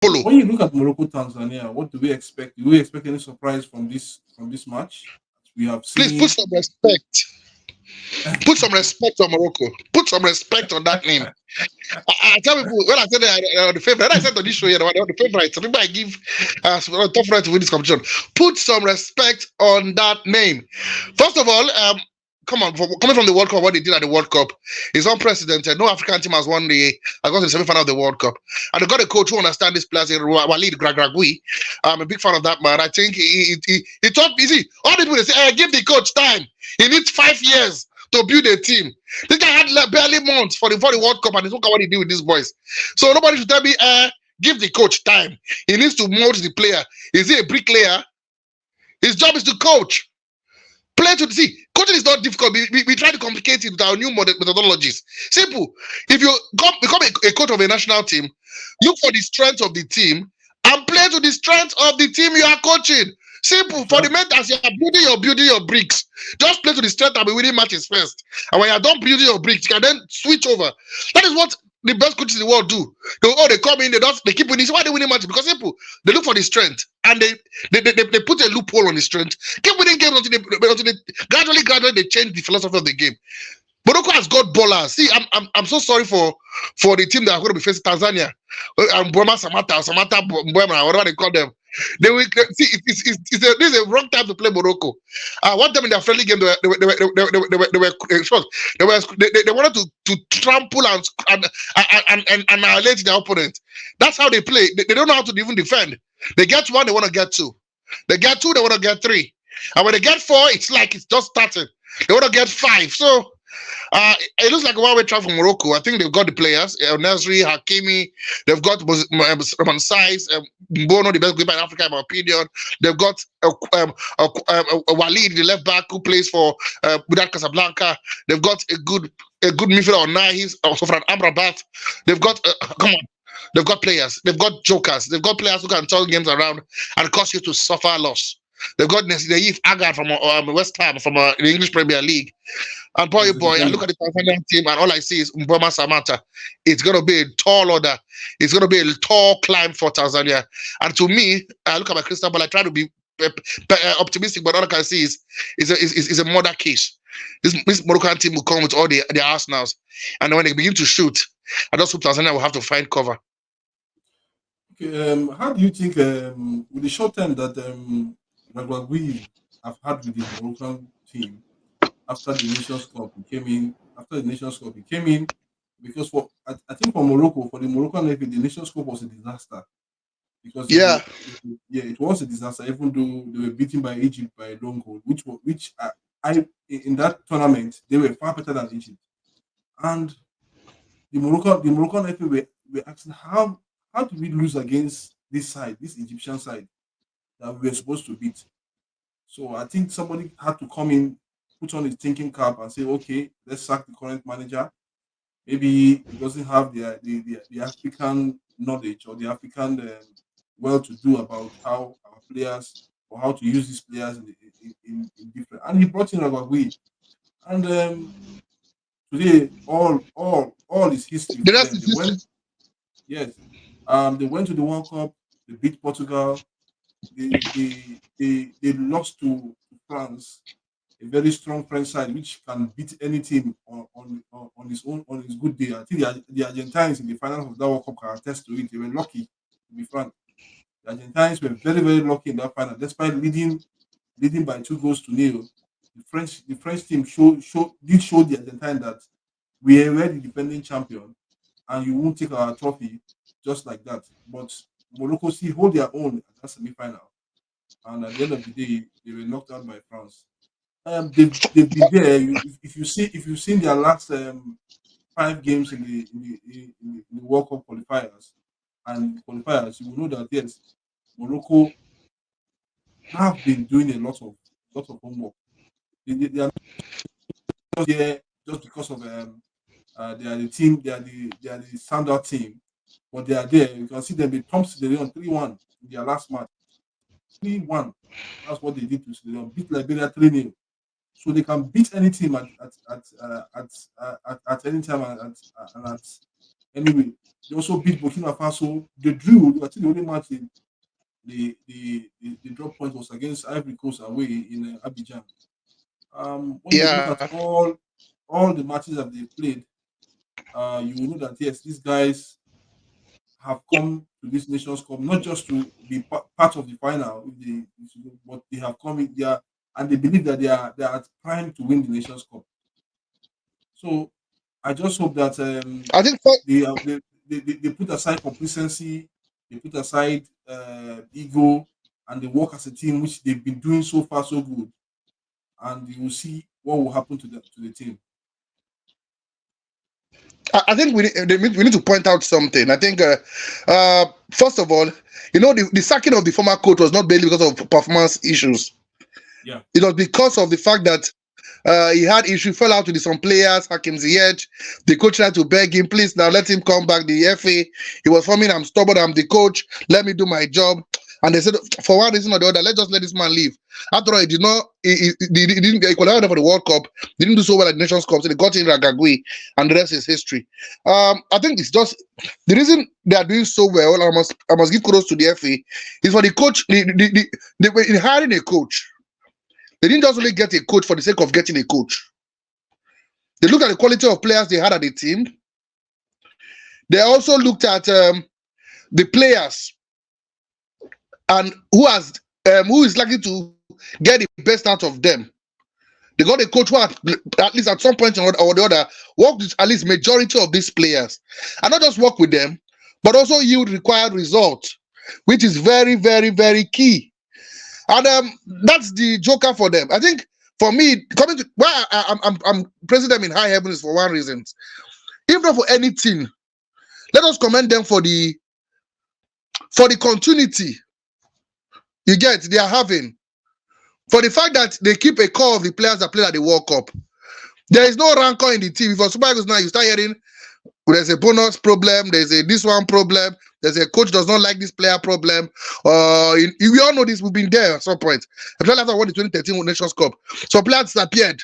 Follow. When you look at Morocco Tanzania, what do we expect? Do we expect any surprise from this match? We have Please put seen. some respect. Put some respect on Morocco. Put some respect on that name. I tell people when I said the favorite, when I said on this show here, the favorite, remember I give top right to win this competition. Put some respect on that name. First of all, come on, coming from the World Cup, what they did at the World Cup is unprecedented. No African team has won has gone to the semi-final of the World Cup, and they got a coach who understands this players. Walid Gragragui. I'm a big fan of that man. I think he taught. You see, all the people they say, give the coach time. He needs 5 years to build a team. This guy had barely months for the World Cup, and look at what he did with these boys. So nobody should tell me, give the coach time. He needs to mold the player. Is he a bricklayer? His job is to coach. Play to see. Coaching is not difficult. We try to complicate it with our new methodologies. Simple. If you become a coach of a national team, look for the strength of the team and play to the strength of the team you are coaching. Simple. For the Exactly. men, as you are building your bricks, just play to the strength and be winning matches first. And when you are done building your bricks, you can then switch over. That is what the best coaches in the world do. They come in, they keep winning. So why are they winning matches? Because simple, they look for the strength and they put a loophole on the strength. Keep winning games until they gradually they change the philosophy of the game. Morocco has got ballers. See, I'm so sorry for the team that are going to be facing Tanzania and Samata, Mbwema, whatever they call them. They will see. This is a wrong time to play Morocco. One time in their friendly game, short. They wanted to trample and annihilate their opponent. That's how they play. They don't know how to even defend. They get one, they want to get two. They get two, they want to get three. And when they get four, it's like it's just starting. They want to get five. So it looks like a one-way travel from Morocco. I think they've got the players: Nasri, Hakimi. They've got Roman Size, Bono, the best goalkeeper in Africa, in my opinion. They've got Walid, the left back who plays for Wydad Casablanca. They've got a good midfielder on nine. He's also from Amrabat. They've got come on. They've got players. They've got jokers. They've got players who can turn games around and cause you to suffer loss. They've got Naif Agard from West Ham from the English Premier League. And boy, That's oh the boy, I look defender. at the Tanzanian team and all I see is Mboma Samata. It's going to be a tall order. It's going to be a tall climb for Tanzania. And to me, I look at my crystal ball, I try to be optimistic, but all I can see is a murder case. This Moroccan team will come with all their arsenals. And when they begin to shoot, I just hope Tanzania will have to find cover. Okay, how do you think with the short time that Regragui have had with the Moroccan team after the Nations Cup, he came in. After the Nations Cup, he came in because I think for Morocco, for the Moroccan Navy, the Nations Cup was a disaster because Yeah. yeah, it was a disaster. Even though they were beaten by Egypt by a long goal, which I in that tournament they were far better than Egypt, and the Moroccan Navy were asking how do we lose against this side, this Egyptian side that we were supposed to beat. So I think somebody had to come in, put on his thinking cap, and say, okay, let's sack the current manager. Maybe he doesn't have the African knowledge or the African well to do about how our players or how to use these players in different. And he brought in Ragwagui. And today, all is history The for rest them. is history. Yes, they went to the World Cup. They beat Portugal. They lost to France, a very strong French side which can beat any team on his own on his good day. I think the Argentines in the finals of that World Cup can attest to it. They were lucky to be frank. The Argentines were very lucky in that final, despite leading by 2 goals to nil. The French team did show the Argentine that we were the defending champion and you won't take our trophy just like that. But Morocco still hold their own at that semi-final, and at the end of the day, they were knocked out by France. They've been there. If you've seen their last 5 games in the World Cup qualifiers, you will know that yes, Morocco have been doing a lot of homework. They are not there just because of they are the team, they are the standout team, but they are there. You can see them. They thumped Sierra Leone 3-1 in their last match. 3-1. That's what they did to Sierra Leone. Beat Liberia 3-0. So they can beat any team at any time and at Anyway, they also beat Burkina Faso. They drew. I think the only match the drop point was against Ivory Coast away in Abidjan. When you look at Yeah. all the matches that they played, you will know that yes, these guys have come to this Nations Cup not just to be part of the final, but they have come in there and they believe that they are at prime to win the Nations Cup. So I just hope that I think they, are- they put aside complacency, they put aside ego, and they work as a team, which they've been doing so far so good. And you will see what will happen to the team. I think we need to point out something. I think first of all, the sacking of the former coach was not barely because of performance issues. Yeah. It was because of the fact that he had issue, fell out with some players, Hakim Ziyech. The coach tried to beg him, please now let him come back. The FA, he was forming, I'm stubborn, I'm the coach, let me do my job. And they said, for one reason or the other, let's just let this man leave. After all, he did not, he didn't get qualified for the World Cup, didn't do so well at the Nations Cup, so they got in Ragagui, and the rest is history. I think it's just the reason they are doing so well. I must give kudos to the FA. Is for the coach. They were in hiring a coach. They didn't just only get a coach for the sake of getting a coach. They looked at the quality of players they had at the team. They also looked at the players and who is likely to get the best out of them. They got a coach who at least at some point or the other worked with at least majority of these players, and not just work with them, but also yield required results, which is very, very, very key. And that's the joker for them. I think for me, coming to why I'm praising them in high heavens for one reason. If not for anything, let us commend them for the continuity you get they are having. For the fact that they keep a core of the players that played at the World Cup. There is no rancor in the team. For Super Eagles now, you start hearing there's a bonus problem, there's a this one problem, there's a coach does not like this player problem. We all know this. We've been there at some point. Especially after I won the 2013 Nations Cup. So players disappeared.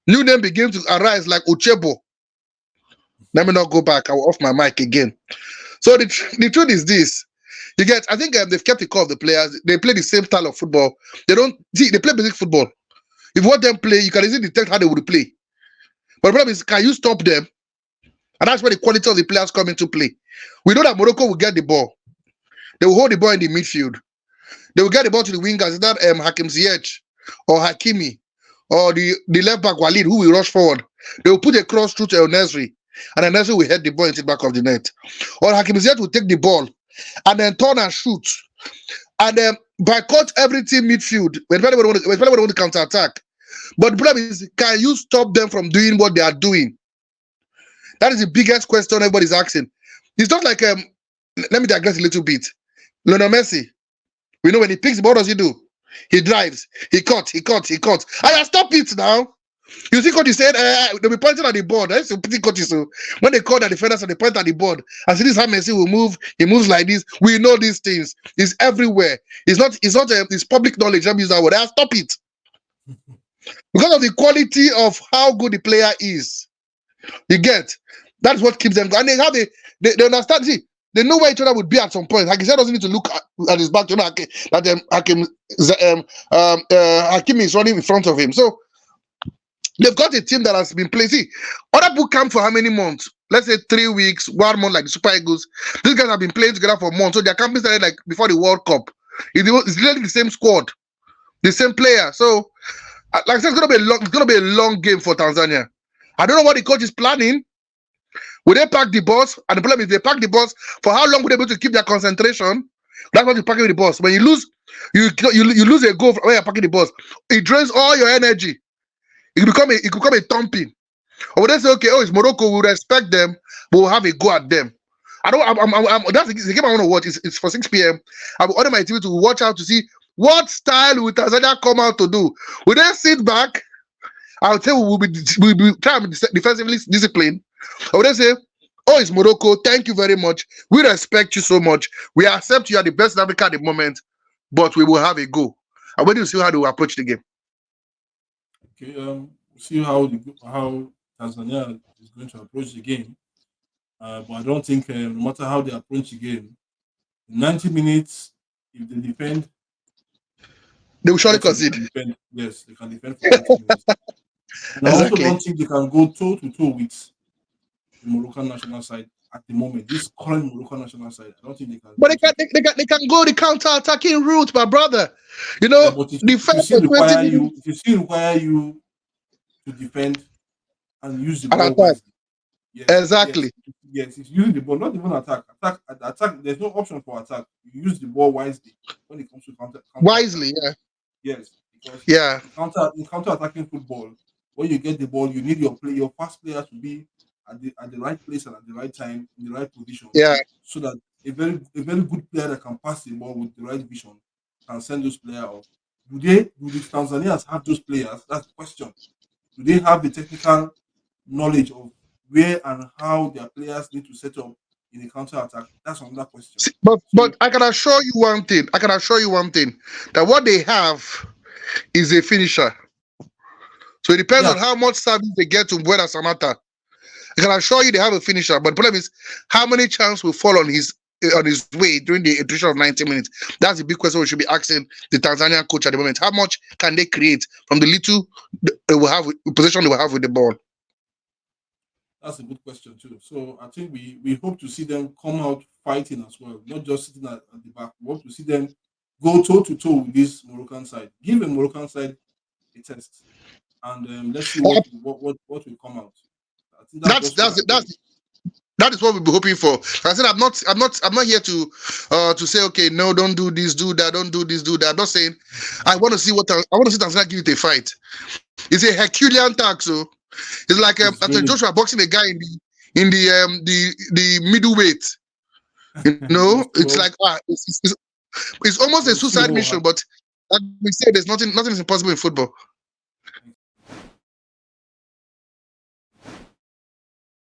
New name began to arise like Uchebo. Let me not go back. I will off my mic again. So the truth is this. You get, I think they've kept the core of the players. They play the same style of football. They play basic football. If you want them play, you can easily detect how they would play. But the problem is, can you stop them? And that's where the quality of the players come into play. We know that Morocco will get the ball. They will hold the ball in the midfield. They will get the ball to the wingers, either Hakim Ziyech or Hakimi or the left back Walid, who will rush forward. They will put a cross through to El Nesri, and El Nesri will head the ball into the back of the net. Or Hakim Ziyech will take the ball and then turn and shoot. And then boycott everything midfield, especially when they want to counter attack. But the problem is, can you stop them from doing what they are doing? That is the biggest question everybody's asking. It's just like let me digress a little bit. Lionel Messi, we know when he picks the ball, what does he do? He drives, he cuts. I stop it now. You see, coach said they'll be pointing at the board. That's pity coaches. So when they call the defenders and they point at the board, and see this how Messi will move. He moves like this. We know these things. It's everywhere. It's public knowledge. Let me use that word. I stop it because of the quality of how good the player is. You get that's what keeps them going. And they understand. See, they know where each other would be at some point. Like he said, doesn't need to look at his back to know that Hakim is running in front of him. So they've got a team that has been playing. See, other book camp for how many months? Let's say 3 weeks, 1 month, like the Super Eagles. These guys have been playing together for months. So their camping started like before the World Cup. It's really the same squad, the same player. So, like I said, it's gonna be a long game for Tanzania. I don't know what the coach is planning. Will they pack the bus? And the problem is they pack the bus. For how long will they be able to keep their concentration? That's what you pack with the bus. When you lose, you lose a goal when you're packing the bus. It drains all your energy. It could become a thumping. Or they say, okay, it's Morocco, we'll respect them, but we'll have a go at them. That's the game I want to watch. It's for 6 p.m. I'm ordering my TV to watch out to see what style will Tanzania come out to do. Will they sit back? I'll say we'll be trying to be defensively disciplined. Or will they say, it's Morocco, thank you very much. We respect you so much. We accept you are the best in Africa at the moment, but we will have a go. I'm waiting to see how they will approach the game. Okay, see how Tanzania is going to approach the game. But I don't think no matter how they approach the game, in 90 minutes, if they defend, They will I surely bet you they concede. can defend. Yes, they can defend for 90 minutes. And I also Exactly. don't think they can go toe to toe with the Moroccan national side at the moment. This current Moroccan national side, I don't think they can But go toe to toe. they can go the counter-attacking route, my brother. You Yeah, know, but if you defend still for 20 require you, minutes if you still require you to defend and use the and ball attack. wisely, yes, Exactly. yes, it's using the ball, not even attack. There's no option for attack. You use the ball wisely when it comes to counter attack. Wisely, yeah. Yes, because Yeah. in counter attacking football, when you get the ball, you need your fast player to be at the right place and at the right time in the right position, Yeah. so that a very good player that can pass the ball with the right vision can send those players off. Do the Tanzanians have those players? That's the question. Do they have the technical knowledge of where and how their players need to set up in a counter attack? That's another question. But So I can assure you one thing. I can assure you one thing that what they have is a finisher. So it depends yeah, on how much service they get to Buena Samata. I can assure you they have a finisher, but the problem is how many chances will fall on his way during the duration of 90 minutes. That's the big question we should be asking the Tanzanian coach at the moment. How much can they create from the little they will have position they will have with the ball? that's a good question too. So I think we hope to see them come out fighting as well, not just sitting at the back. We hope to see them go toe to toe with this Moroccan side. Give the Moroccan side a test, and let's see Uh, what will come out. I think that's That's just what that's I think. that is what we'll be hoping for. I said I'm not here to say okay, no, don't do this, do that, don't do this, do that. I'm not saying I want to see I want to see Tanzania give it a fight. It's a Herculean task, so it's like It's after really Joshua boxing a guy in the middleweight. You know, it's like it's almost a we'll see suicide what will mission, happen. but like we said, there's nothing is impossible in football.